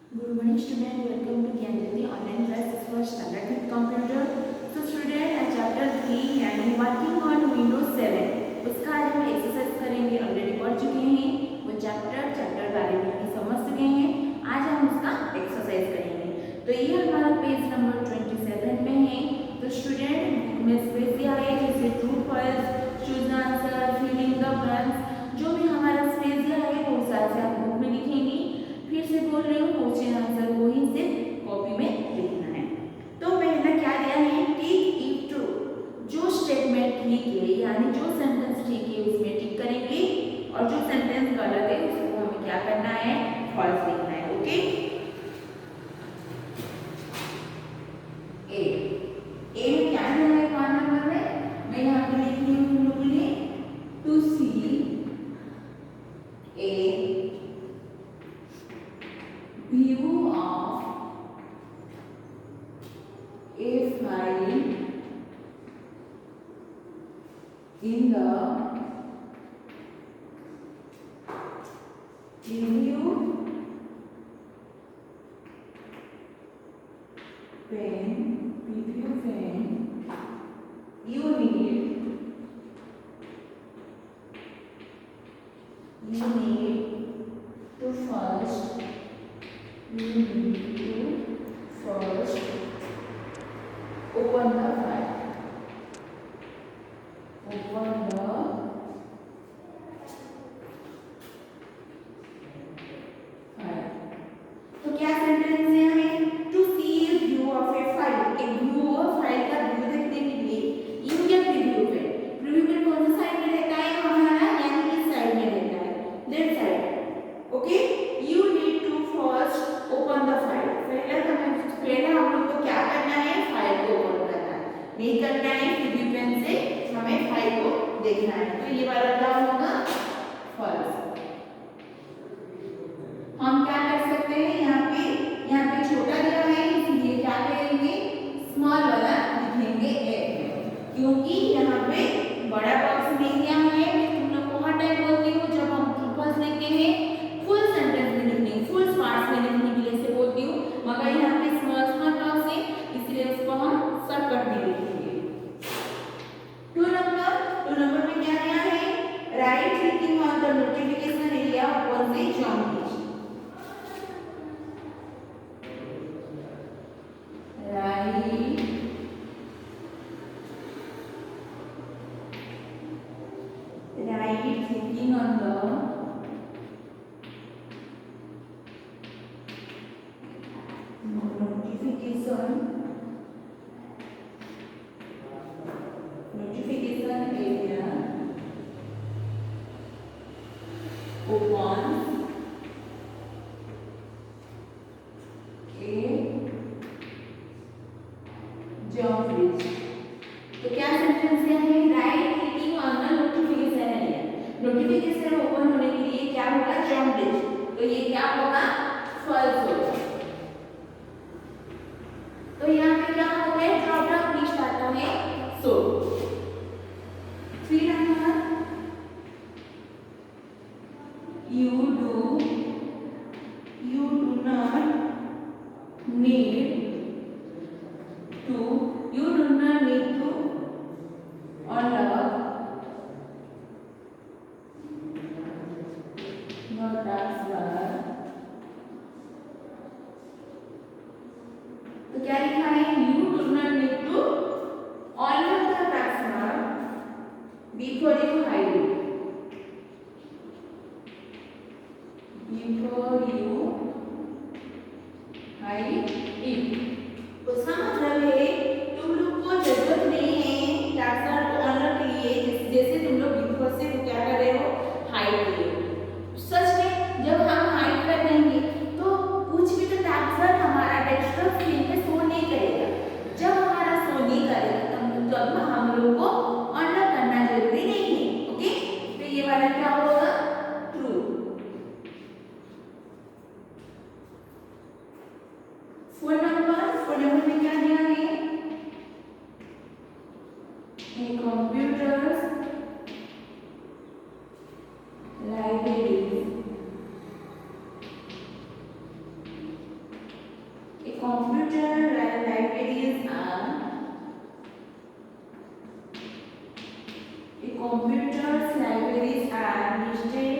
Good morning student, welcome to Gyanjyoti online classes for standard with computer. So student chapter 3 यानी working on Windows 7 उसका आज हम exercise करेंगे। Already पढ़ चुके हैं वो चैप्टर बारे में भी समझ चुके हैं। आज हम उसका एक्सरसाइज करेंगे। तो ये हमारा पेज नंबर 27 में है। तो स्टूडेंट बुक में स्पेस दिया है जैसे true false, choose answer, fill in the blanks, जो भी हमारा स्पेस दिया है वो साथ से आप बुक में लिखेंगे। फिर से बोल रही हूँ क्वेश्चन आंसर को ही सिर्फ कॉपी में लिखना है। तो पहला क्या दिया है, टिक इफ ट्रू, जो स्टेटमेंट ठीक है यानी जो सेंटेंस ठीक है उसमें टिक करेंगे और जो सेंटेंस गलत है उसको हमें क्या करना है, फॉल्स लिखना है। ओके, ए में क्या दिया है 5 नंबर में, मैं यहाँ पे लिख रही हूँ तुम लोगों ने, to see a view of a file in the preview pane you need to first open the file. तो क्या सेंटेंस है हमें, to see view of a file, एक व्यू ऑफ फाइल का व्यू देखने के लिए यू क्या प्रीव्यू पे, प्रीव्यू पे कौन सा साइड में रहता है हमारा, यानी इस साइड में रहता है, left side. Okay, you need to first open the file, पहले हम लोग को क्या करना है, फाइल को ओपन करना है, नहीं करना है प्रीव्यू पेन से हमें फाइल को देखना है। तो ये वाला क्या होगा, फॉल्स। हम क्या कर सकते हैं, यहाँ पे छोटा दिया है इसलिए क्या करेंगे, स्मॉल वाला लिखेंगे ए, क्योंकि यहाँ पे बड़ा बॉक्स नहीं दिया है। मैं तुम लोग को हर टाइम बोलती हूँ जब हम फर्स्ट लिखते हैं फुल सेंटेंस में लिखने, फुल स्पार्स में लिखने के लिए से बोलती हूँ, मगर यहाँ पे स्मॉल बॉक्स है इसलिए उसको हम शॉर्टकट में लिखेंगे। 2 नंबर में क्या दिया है, right clicking on the notification area on the job page, right clicking on the notification area open a job list। तो क्या सेंटेंस है, right clicking on the notification area, notification open होने के लिए क्या होगा, जॉब लिस्ट, तो ये क्या होगा, फॉल्स होगा। तो यहाँ पे क्या होता है, ड्रॉप डाउन लिस्ट आता है। सो 3 number, you do not need to unlock your taskbar। तो क्या लिखा है, you do not need to unlock the taskbar before you hide it, before you hide it। उसका मतलब है तुम लोग को जरूरत नहीं है टास्कबार को अनलॉक के लिए, जैसे तुम लोग बिफोर से वो क्या कर रहे हो, हाइड कर रहे हो। सच में जब हम हाइड कर देंगे तो कुछ भी तो टास्कबार हमारा डेस्कटॉप स्क्रीन पे शो नहीं करेगा। जब हमारा शो नहीं करेगा तब हम लोग को अनलॉक करना जरूरी नहीं है। ओके, तो ये वाला क्या होगा, ट्रू। 4 नंबर में क्या दिया है, computers library A computer libraries are computers libraries are listed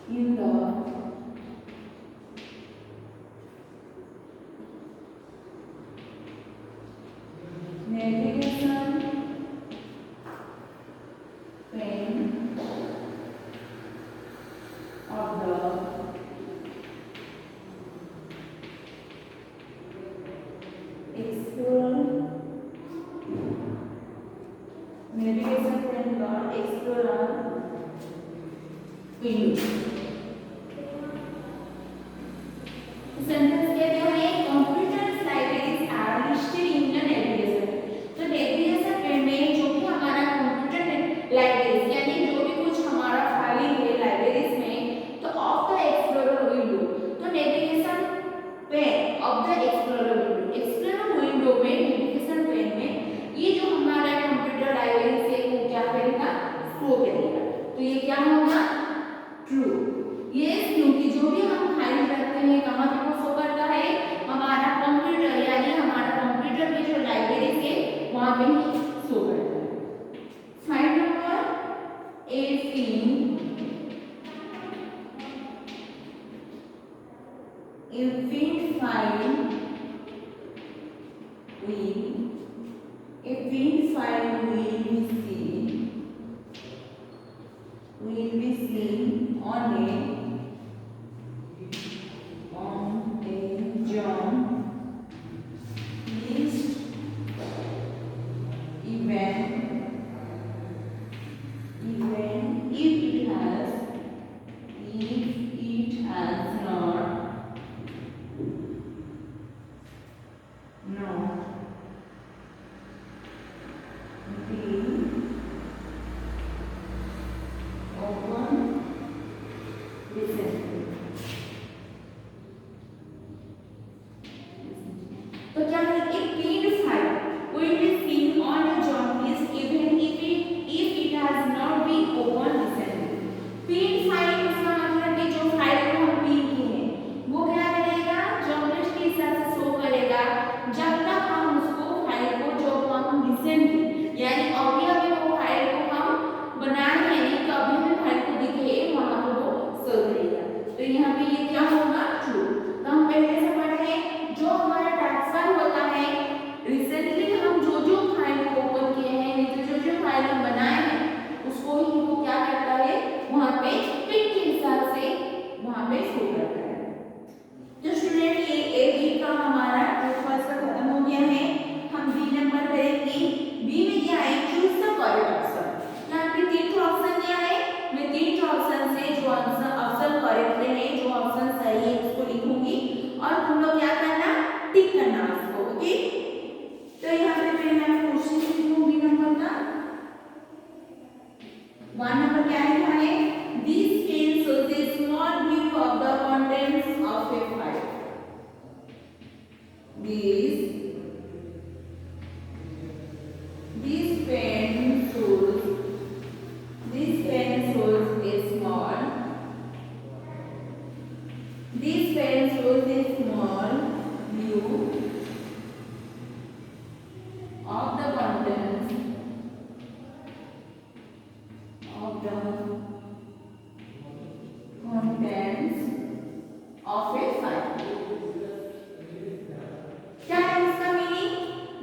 in the navigation pane of the navigation pane का explorer window सेंटेंस कहते हैं computers libraries are listed in the navigation. तो नेविगेशन पेन में जो भी हमारा कंप्यूटर लाइब्रेरीज यानी जो भी कुछ हमारा खाली है लाइब्रेरीज में, तो ऑफ द एक्सप्लोरर विंडो, तो navigation pain of the explorer window में नेविगेशन पेन में ये जो हमारा कंप्यूटर लाइब्रेरी से वो क्या करेगा, शो करेगा। तो ये क्या होगा, ट्रू। ये क्योंकि जो भी हम फाइल रखते हैं कहाँ पे वो शो करता है, हमारा कंप्यूटर यानी हमारा कंप्यूटर की जो लाइब्रेरी है वहां पे ही शो करता है। File number 18 infinite file will be seen on a jump list event if it has not been open recently। तो क्या है, एक pinned file will be seen on a jump list even if it has not been opened recently। pinned file इसका मतलब कि जो file को हम पिन किए हैं वो क्या करेगा, जंप लिस्ट के हिसाब से शो करेगा जब तक हम उसको फाइल को जो हम रिसेंटली यानी अभी वो फाइल को हम बनाए हैं नहीं तो अभी फाइल को दिखे वहां पे वो शो करेगा। तो यहाँ पे ये क्या होगा, ट्रू। तो हम पहले से पढ़े हैं जो हमारा ट्रांसफर होता है रिसेंटली हम जो फाइल को ओपन किए हैं नहीं तो जो फाइल हम बनाए हैं उसको ही वो क्या करता है वहां पे पिन के हिसाब से वहां पे शो करता है। तो स्टूडेंट ये ए बी का हमारा फर्स्ट का खत्म हो गया है। हम बी नंबर करेंगे। बी में क्या है, चूज द करेक्ट ऑप्शन। यहाँ पे 3 ऑप्शन दिया है, मैं 3 ऑप्शन से जो ऑप्शन करेक्ट है जो ऑप्शन सही है उसको लिखूंगी और तुम लोग क्या करना, टिक करना उसको। ओके, तो यहाँ पे पहले मैं क्वेश्चन लिखूंगी नंबर का 1 नंबर क्या लिखा है, this pane shows a small view of the contents of a file। This pen shows a small view of the contents of a file। क्या है इसका मीनिंग,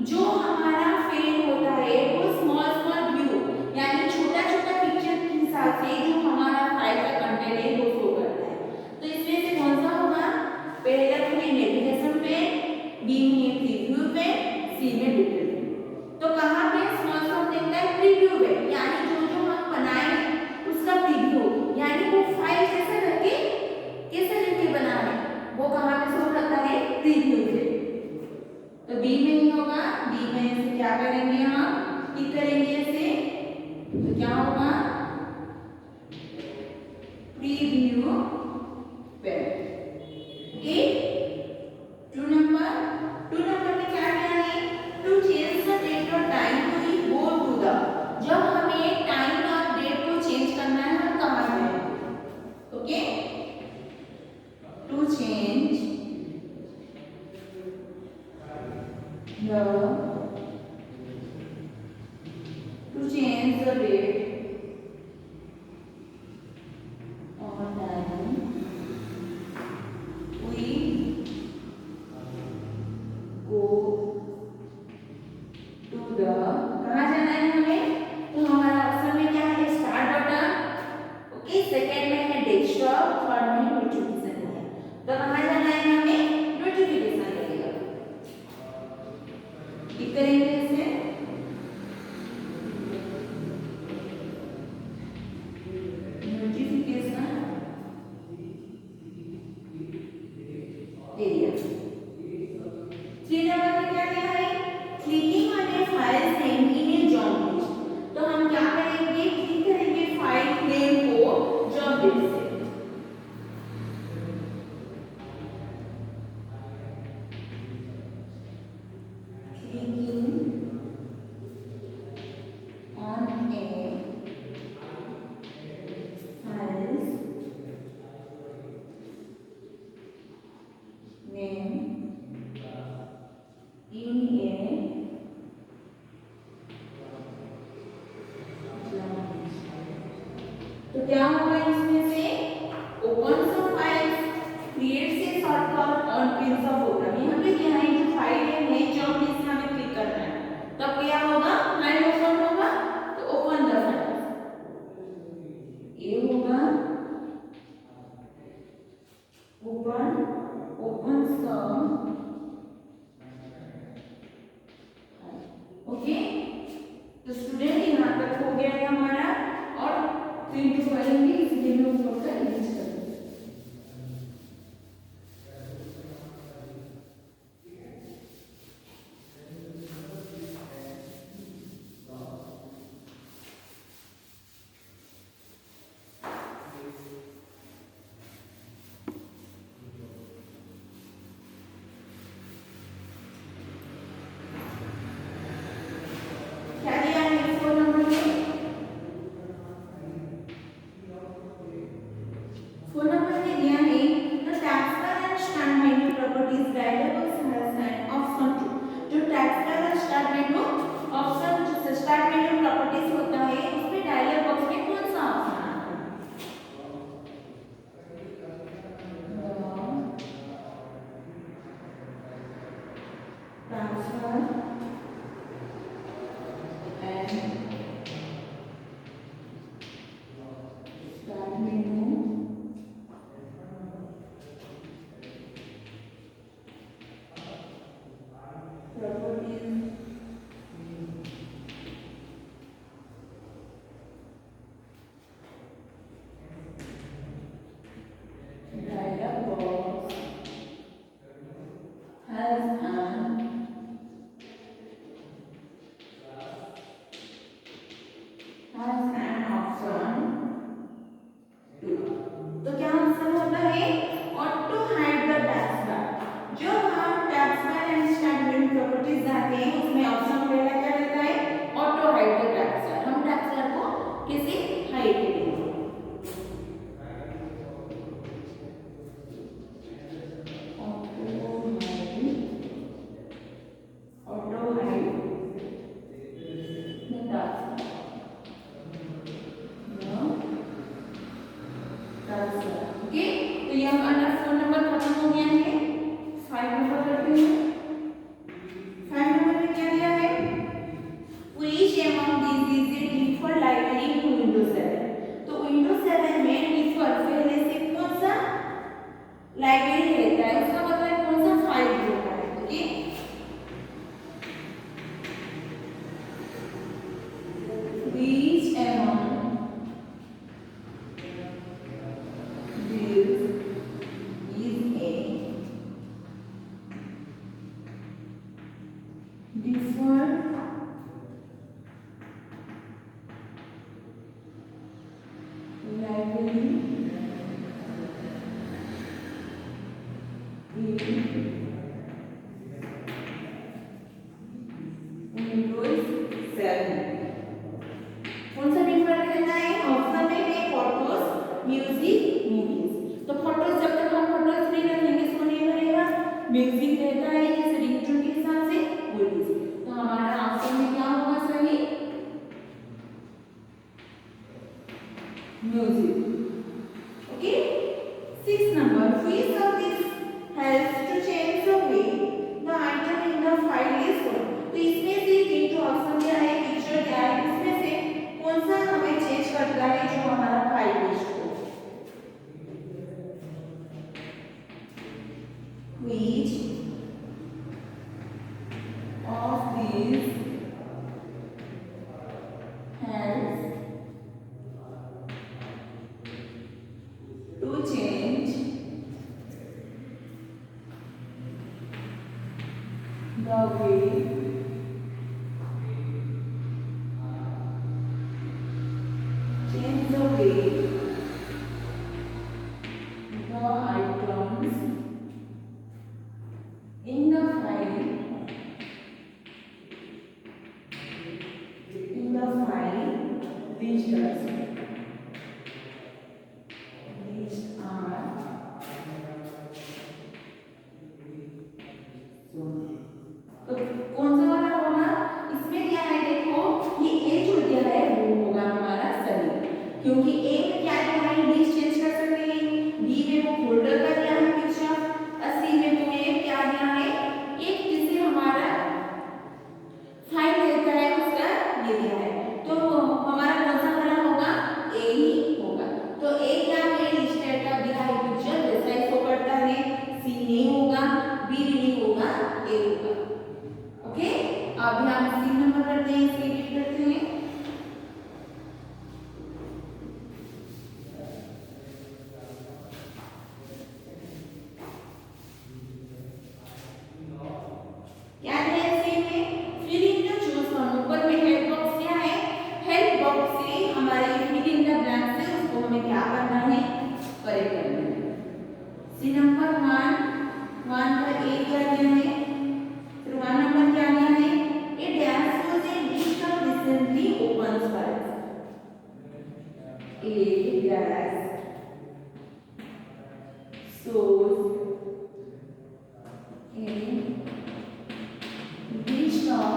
जो हमारा पेन होता है वो स्मॉल व्यू यानी छोटा पिक्चर के हिसाब से जो हमारा फाइल का कंटेंट है वो शो करता है। तो इसमें से कौन सा होगा, पहला में नेविगेशन पे, बी में प्रीव्यू पे, सी में डिटेल पे। तो कहां पे स्मॉल देखता है, प्रीव्यू पे यानी जो हम बनाए उसका प्रीव्यू यानी वो फाइल कैसे लेके बना है वो कहां पे शो करता है, प्रीव्यू पे। तो बी में ही होगा, बी में से क्या करेंगे, हम टिक करेंगे इसे। तो क्या होगा, प्रीव्यू पे। ओके, 2 नंबर में क्या है, टू चेंज द डेट और time to go to the, जब हमें टाइम और डेट को चेंज करना है हम कहां जाएंगे। Okay, to change to change the date or time we go to the कहाँ जाना है हमें तो हमारा ऑप्शन में क्या है स्टार्ट बटन ओके सेकंड में है डेस्कटॉप थर्ड में नोटिफिकेशन है तो कहाँ जाना है हमें नोटिफिकेशन लगेगा क्लिक करेंगे इसे नोटिफिकेशन एरिया 3 नंबर में क्या दिया है clicking on a file name in a job list तो हम क्या करेंगे क्लिक करेंगे फाइल नेम को जॉब लिस्ट से clicking on a files name in a तो क्या होगा इसमें से ओपन सम फाइल्स क्रिएट से शॉर्टकट और पिन सब प्रोग्राम यहाँ पे क्या है जो फाइल है नई जॉब लिस्ट में हमें क्लिक करना है तब क्या होगा फाइल ओपन होगा तो ओपन द फाइल ये होगा ओपन सम ओके तो स्टूडेंट यहाँ तक हो गया है हमारा और प्रिंट करेंगे इसलिए मैं ऊपर का यूज करूँगी क्या दिया है 4 नंबर में 4 नंबर में दिया है the taskbar and start menu properties dialog has an option to जो taskbar और start menu ऑप्शन जो start menu properties होता है उसमें डायलॉग बॉक्स में कौन सा ऑप्शन आता है transfer and start menu properties dialog box has an option to तो क्या ऑप्शन होता है ऑटो हाइड द टैक्सबार जो हम tax bar and start menu properties जाते हैं उसमें ऑप्शन पहला क्या रहता है ऑटो हाइड द टैक्सबार हम टैक्सबार को कैसे हाइड करेंगे auto hide the tax bar okay तो ये हमारा 4 नंबर खत्म हो गया है 5 नंबर करते हैं 5 नंबर में क्या दिया है which among this is a default library in Windows 7 तो विंडोज 7 में डिफॉल्ट पहले से कौन सा लाइब्रेरी रहता है उसका मतलब कौन सा फाइल रहता है okay which among default library Windows 7 कौन सा डिफॉल्ट रहता है ऑप्शन में है फोटोज म्यूजिक मूवीज तो फोटोज जब तक हम फोटोज नहीं रखेंगे इसको नहीं करेगा म्यूजिक रहता है जैसे रिंगटोन के हिसाब से वो which of these helps to change the way the items in the file which are तो कौन सा वाला होगा? इसमें क्या है देखो, ये ए जो दिया है वो होगा हमारा सही, क्योंकि ए में क्या दिया है, लिस्ट चेंज कर सकते हैं, बी में वो फोल्डर का दिया है पिक्चर, और सी में वो एक क्या दिया है, एक जिसे हमारा फाइल रहता है उसका ये दिया है, तो हमारा कौन सा वाला होगा? ए ही होगा। तो ए क्या है, लिस्टेड का दिया है पिक्चर जैसा इसको करता है, सी नहीं होगा, बी नहीं होगा, ए होगा। ओके, अभी हम 3 नंबर करते हैं, इसकी रीड करते हैं। क्या है सी में? Fill in the choose form, ऊपर में हेल्प बॉक्स क्या है, हेल्प बॉक्स से हमारे फिल इन द ब्लैंक से उसको हमें क्या करना है, करेक्ट करना है। सी नंबर 1 का ए क्या दिया है, फिर 1 नंबर क्या दिया है, ए dash shows a list of recently opened files, a dash shows a list of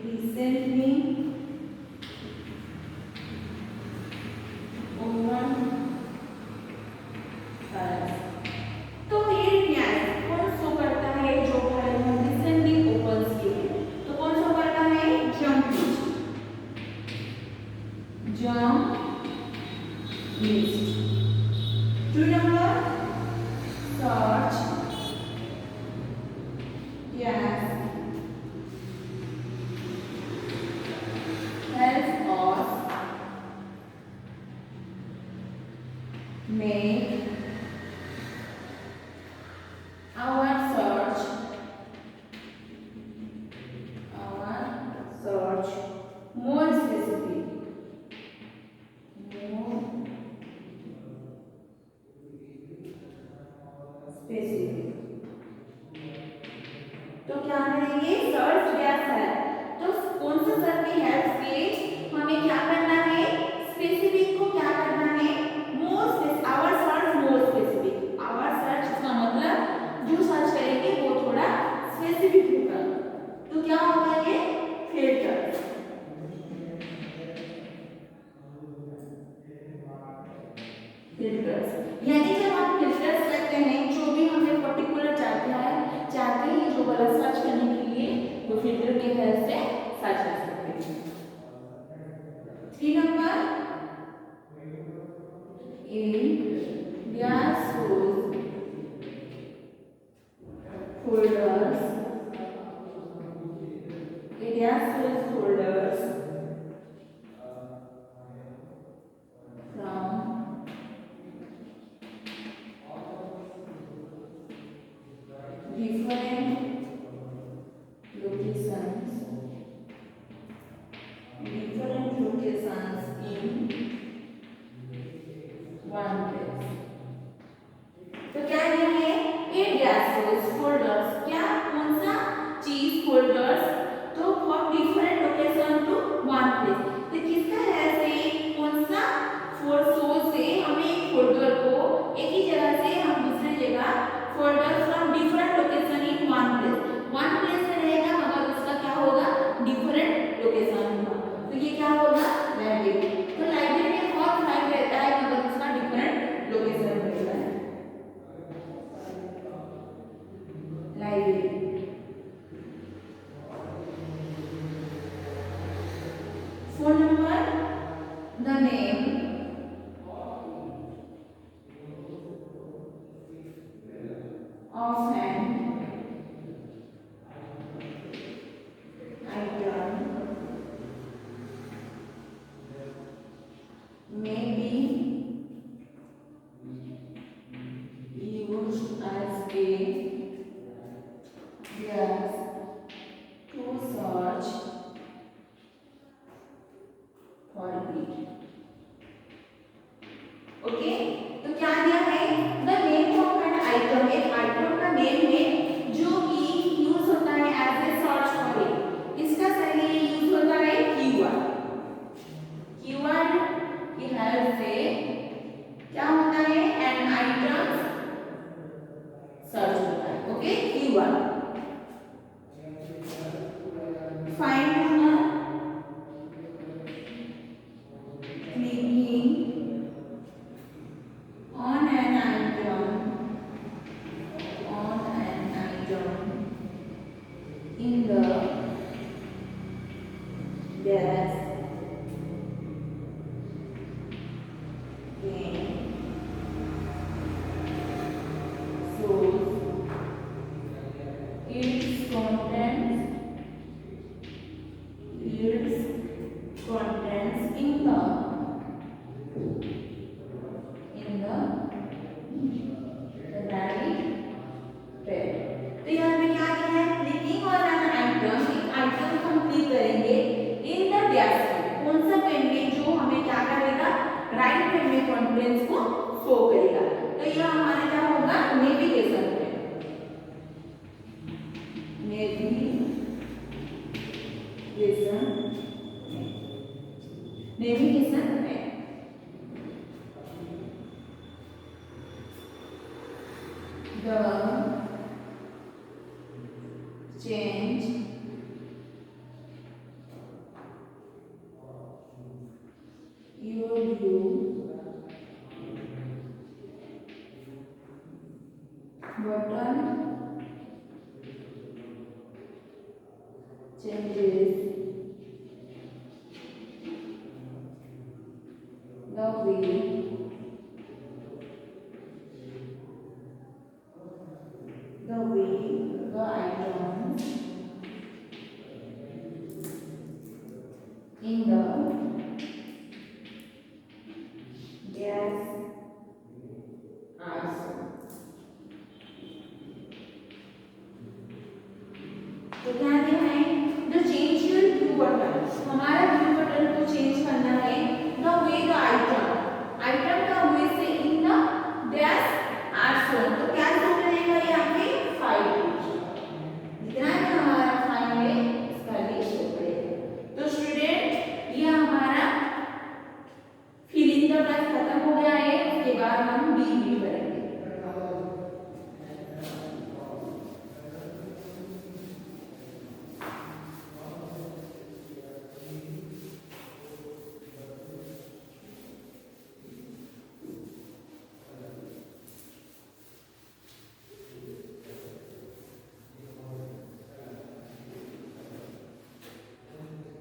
recently opened files। तो ये न्याय कौन सो करता है, जो फाइल हम रिसेंटली ओपन किए हैं, तो कौन सो करता है, jump list, to number search yes helps us make our search more specific, तो क्या करेंगे, सर्च गैस है, तो कौन सा सर्च की हेल्प से हमें क्या करना है, स्पेसिफिक को क्या करना है, more specific, our search more specific, our search इसका मतलब जो सर्च करेंगे वो थोड़ा स्पेसिफिक होगा, तो क्या होगा ये, फिल्टर। फिल्टर्स यानी जब आप फिल्टर्स करते हैं, जो भी हमें पर्टिकुलर चाहते हैं जो वाला सर्च करने के लिए, वो फिल्टर के हेल्प से सर्च कर सकते हैं। 3 number A dash shows folders, a dash shows folders from different locations in one place. may be used as a gas to search for heat. Okay, तो क्या दिया है the name of an item, एक item का name है जो कि use होता है as a search for it. इसका सही यूज होता है कीवर्ड। कीवर्ड की हेल्प से क्या होता है एन आइटम सर्च होता है। Okay, keyword find clicking on an item in the desk can shows its contents in the right pen। तो यहाँ पे क्या दिया है क्लिकिंग ऑन एन आइटम, एक आइटम हम क्लिक करेंगे इन द डेस्क, कौन सा पेन में जो हमें क्या करेगा राइट पेन में कंटेंट्स को शो करेगा। तो यह हमारा क्या होगा navigation pane. Navigation pane. The change your view button changes the way the items in the desk are shown। तो क्या दिया है the change your view button, हमारा व्यू बटन को चेंज करना है द वे द आइटम का way से in the desk are shown. तो क्या शो करेगा यहाँ पे फाइल, जितना भी हमारा फाइल है इसका भी शो करेगा। तो स्टूडेंट ये हमारा फिल इन द ब्लैंक्स खत्म हो गया है। उसके बाद हम बी करेंगे।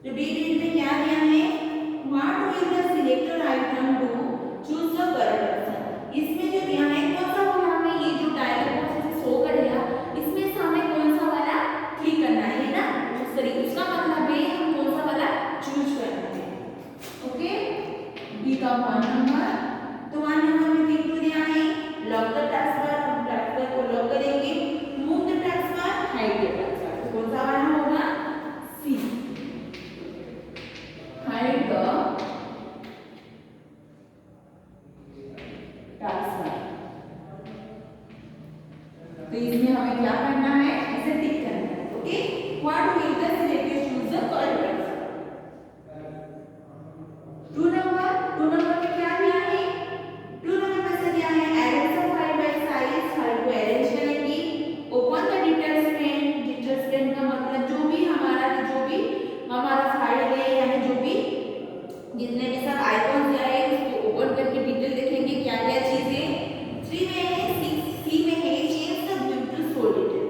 तो डी रीड में क्या दिया है what will the selected item do choose the correct option. इसमें जो दिया है कौन सा वाला हमें ये जो डायलॉग बॉक्स से शो करेगा इसमें से हमें कौन सा वाला क्लिक करना है ना, सॉरी उसका मतलब है हम कौन सा वाला चूज करना है। ओके, बी का 1 नंबर। तो 1 नंबर में तीन तो दिया है लॉक द टास्क बार, हम टास्क बार को लॉक करेंगे, move the task bar, hide the task bar. तो कौन सा वाला होगा सी, hide the taskbar। तो इसमें हमें क्या करना है इसे टिक करना है। Okay, what will the selected choose the correct answer. 2 number में क्या दिया है 2 नंबर में से दिया है arrange the file by size, file को अरेंज करेंगे, ओपन द डिटेल्स पेन का मतलब जो भी हमारा फाइल है यानी जो भी जितने भी सब आइकॉन्स आए उसको ओपन करके डिटेल देखेंगे क्या क्या चीजें। 3 में है सी में है change the view to show detail.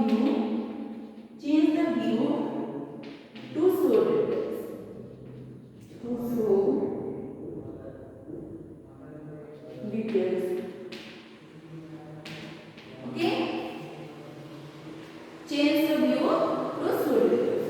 view, change the view to show details. To show details. Okay? Change the view to show details.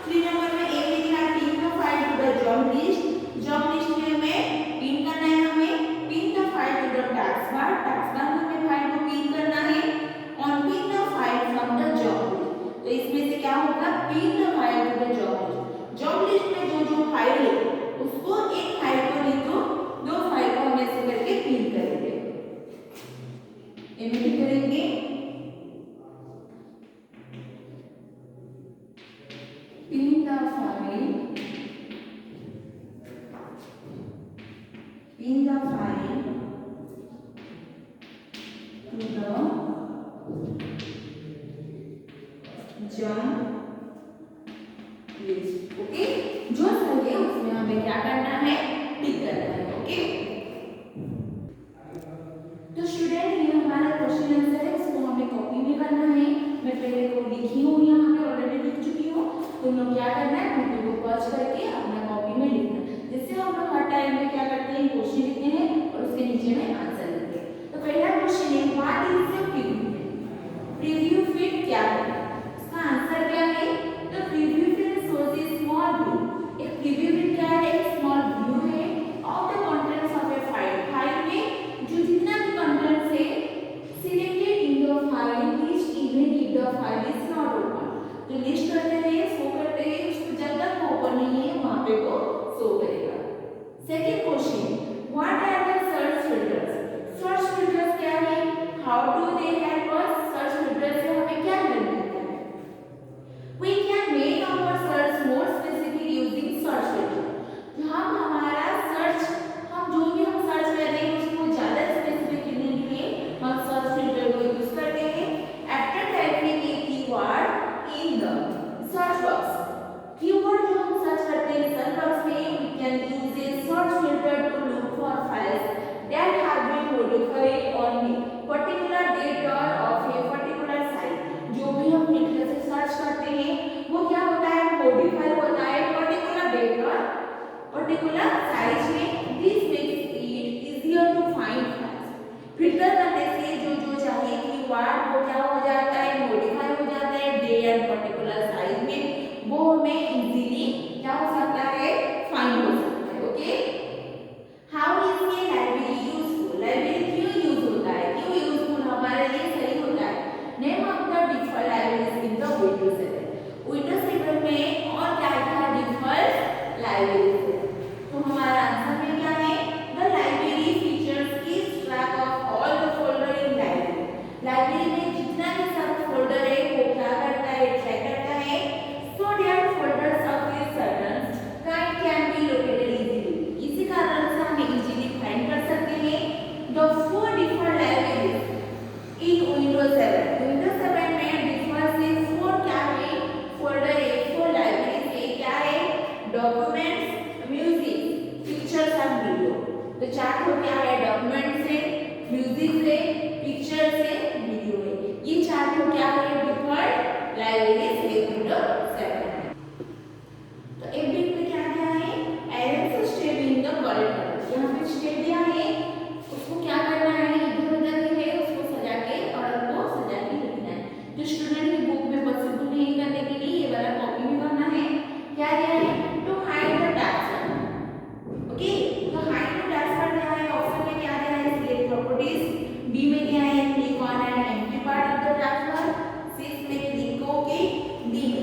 3 number में एक लिखा है pin the file to the job list में हमें pin करना है, हमें pin the file to the task bar में हमें फाइल को पिन करना है on pin the file from the job list. तो इसमें से क्या होगा, pin the file to the job list में जो फाइल है उसको एक फाइल को नहीं तो दो फाइल को हम ऐसे करके पिन करेंगे। इनमें करेंगे pin the file to the jump list। Okay, जो सही है उसमें हमें क्या करना है, टिक करना है। ओके, तो स्टूडेंट ये हमारा क्वेश्चन आंसर है, इसको हमें कॉपी में करना है। मैं पहले को लिखी हूँ, यहाँ पे ऑलरेडी लिख चुकी हूँ। तुम लोग क्या करना है, वीडियो को पॉज करके अपना कॉपी में लिखना है, जिससे हम लोग हर टाइम में क्या करते हैं, क्वेश्चन लिखते हैं और उसके नीचे में आंसर लिखते हैं। तो पहला क्वेश्चन है, what is the preview fit? Preview fit क्या है, इसका आंसर क्या है? तो प्रीव्यू फिट शोज ए स्मॉल व्यू। एक प्रीव्यू फिट क्या है, एक स्मॉल व्यू है of the contents of a file. File में जो जितना भी कंटेंट्स है selected in the file list even if the file is not open. जो लिस्ट करते हैं, शो करते हैं, उसको जब तक ओपन नहीं है वहां पे वो शो करेगा। Second question, what are the search filters? Search filters क्या है, how do they help us? Search filters से हमें क्या हेल्प मिलता है? We can make our search more specific using search filter. हम हमारा सर्च, हम जो भी हम सर्च कर रहे हैं उसको ज्यादा स्पेसिफिक करने के लिए हम सर्च फिल्टर को यूज करते हैं। After typing a keyword in the search box, keyword जो हम सर्च करते हैं सर्च बॉक्स में, we can use a search filter to look for files that have been modified on a particular date और of a particular size. जो भी हम filter से सर्च करते हैं वो क्या होता है, मॉडिफाई होता है पर्टिकुलर डेट और पर्टिकुलर साइज में। This makes it easier to find files. Filter करने से जो चाहिए कीवर्ड वो क्या हो जाता है, मॉडिफाई हो जाता है डे एंड पर्टिकुलर साइज में, वो हमें इजीली क्या हो सकता है, फाइंड हो सकता है। Okay, how is a library useful? Library क्यों यूज होता है, क्यों यूजफुल हमारे लिए सही होता है? Name of the default libraries in the Windows 7। Windows 7 में और क्या क्या डिफॉल्ट लाइब्रेरीज है? तो हमारा आंसर में क्या है, the library features keep track of all the folder in library. Library में जितना भी सब फोल्डर है वो क्या करता है, ट्रैक करता है, so that folders of a certain kind can be located easily। इसी कारण से हम इजीली फाइंड कर सकते हैं। the four default libraries in Windows 7। Windows 7 में डिफॉल्ट से 4 क्या है, फोल्डर है, 4 लाइब्रेरीज है। क्या है, documents, music, pictures and video. तो 4 को क्या है, डॉक्यूमेंट्स है, म्यूजिक है, पिक्चर्स है, वीडियो है। ये 4 को क्या है, डिफॉल्ट लाइब्रेरीज है विंडोज 7। तो एक बिट में क्या दिया है, arrange step in the correct order। यहाँ पे स्टेप दिया है, उसको क्या करना है, इधर उधर है उसको सजा के ऑर्डर को सजा के लिखना है। जो स्टूडेंट की बुक में पॉसिबल नहीं करने के लिए ये वाला कॉपी में करना है। क्या दिया है, to hide the task. Okay, तो हाइड द टास्क पर दिया है, ऑप्शन में क्या दिया है, सिलेक्ट प्रॉपर्टीज। बी में दिया है click on an empty part of the task bar. C में क्लिक ओके। डी में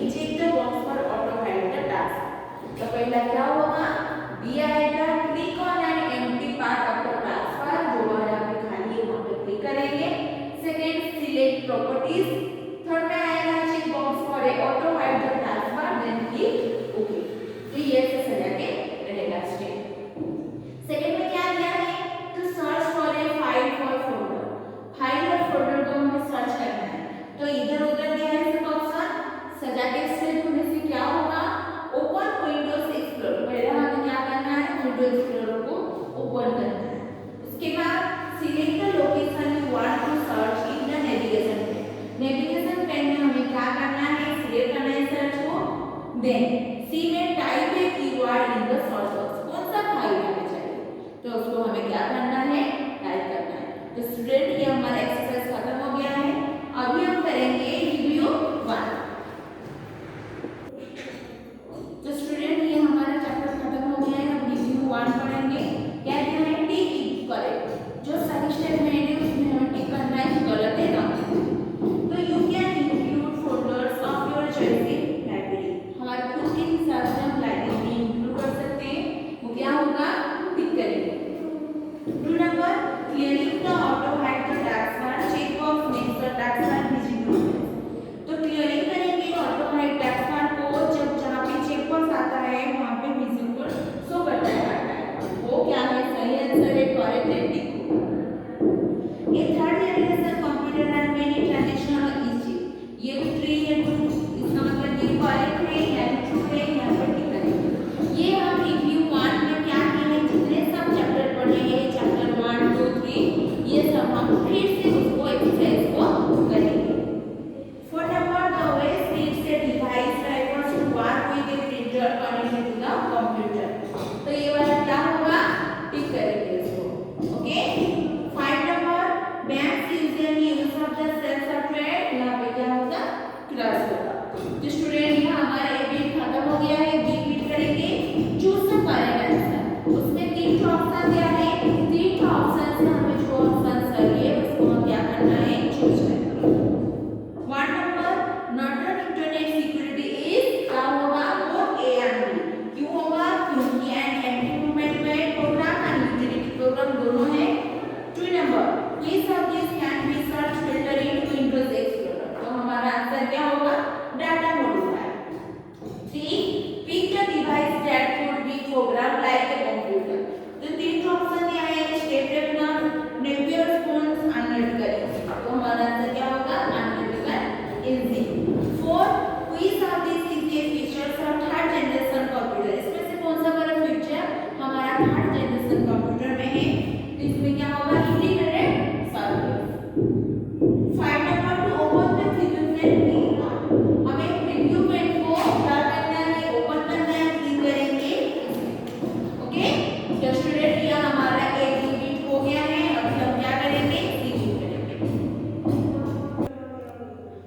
ओके, ये सब हम फिर से उसको एक्सरसाइज को करेंगे। For number the OS needs a device drivers to work with a printer connected to the computer. तो ये वाला क्या होगा, टिक करेंगे इसको। Okay, 5 number banks usually use of the cell software, यहाँ पे क्या होगा, क्लास होगा। तो स्टूडेंट यहाँ हमारा ए बिट खत्म हो गया है, बी बिट करेंगे, चूज द करेक्ट आंसर। उसमें 3 ऑप्शन दिया है, 3 ऑप्शन से हमें जो ऑप्शन सही है उसको हम क्या करना है, चूज करना है। 1 number normal internet security is क्या होगा, बोथ ए एंड बी। क्यों होगा, क्योंकि एंड एंटी मूवमेंट में प्रोग्राम एंड यूटिलिटी प्रोग्राम दोनों है। 2 number please of this can be search filter in Windows Explorer, तो हमारा आंसर क्या होगा, data modifier. 3 pick the device that could be program like a computer, तो 3 option दिया है, स्टेपलर, नेवियर स्पून, अनलिटिकल, तो हमारा आंसर क्या होगा, analytical easy. 4 which of this is a features of third generation computer, इसमें से कौन सा वाला फीचर हमारा थर्ड जनरेशन कंप्यूटर में है, तो इसमें क्या होगा, integrated circuit. 5 number to open the preview pane, हमें प्रीव्यू पेन को क्या करना है, ओपन करना है, क्लिक करेंगे। ओके, तो स्टूडेंट ये हमारा एक बिट हो गया है, अभी हम क्या करेंगे, क्लिक करेंगे।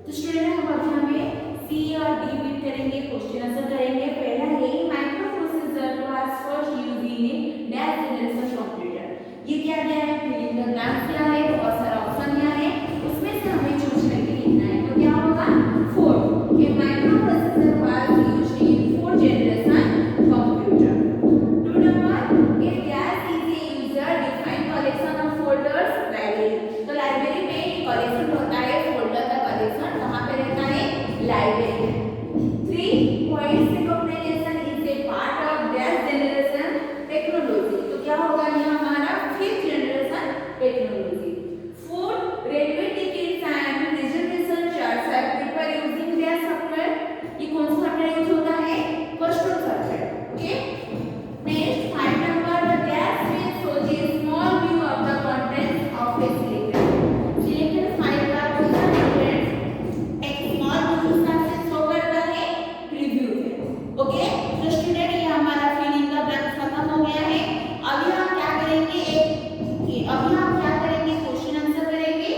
तो स्टूडेंट हम अभी हमें सी और डी बिट करेंगे, क्वेश्चन आंसर करेंगे। पहला है micro processor was first used in dash generation computer, ये क्या दिया है, फिलिंग द ब्लैंक्स दिया है, बहुत सारा ऑप्शन दिया है, उसमें से हमें चूज करके लिखना है, तो क्या होगा, 4 ये micro processor was used in 4th generation computer. 2 number A dash is a user defined collection of folders library, तो लाइब्रेरी में कलेक्शन होता है, फोल्डर का कलेक्शन कहां पे रहता है, लाइब्रेरी में। 3 voice recognition is a part of dash generation technology, तो क्या होगा, ये हमारा 5th generation technology. 4 railway tickets and reservation charts are prepare using dash software, ये कौन सा सॉफ्टवेयर यूज होता है, custom software. Okay, next 5 number the dash will show a small view of the content of a selected file का पूरा content एक small view से show करता है प्रीव्यू में। ओके, तो स्टूडेंट ये हमारा फिलिंग का ब्लैंक्स खत्म हो गया है। अभी हम क्या करेंगे, क्वेश्चन आंसर करेंगे।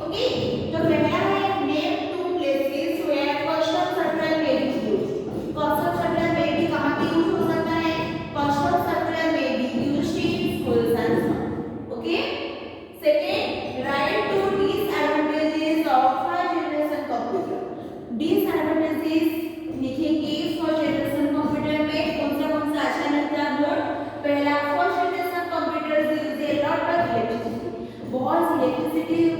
ओके, तो पहला है name 2 places where custom software may be used, custom software में भी कहां पे यूज हो सकता है, custom software may be used in school and. Okay, second write to disadvantages of first generation computer, disadvantages लिखेंगे फर्स्ट जनरेशन कंप्यूटर में कौन सा अच्छा लगता है बोर्ड। पहला, first generation computer use a lot of electricity, बहुत इलेक्ट्रिसिटी यूज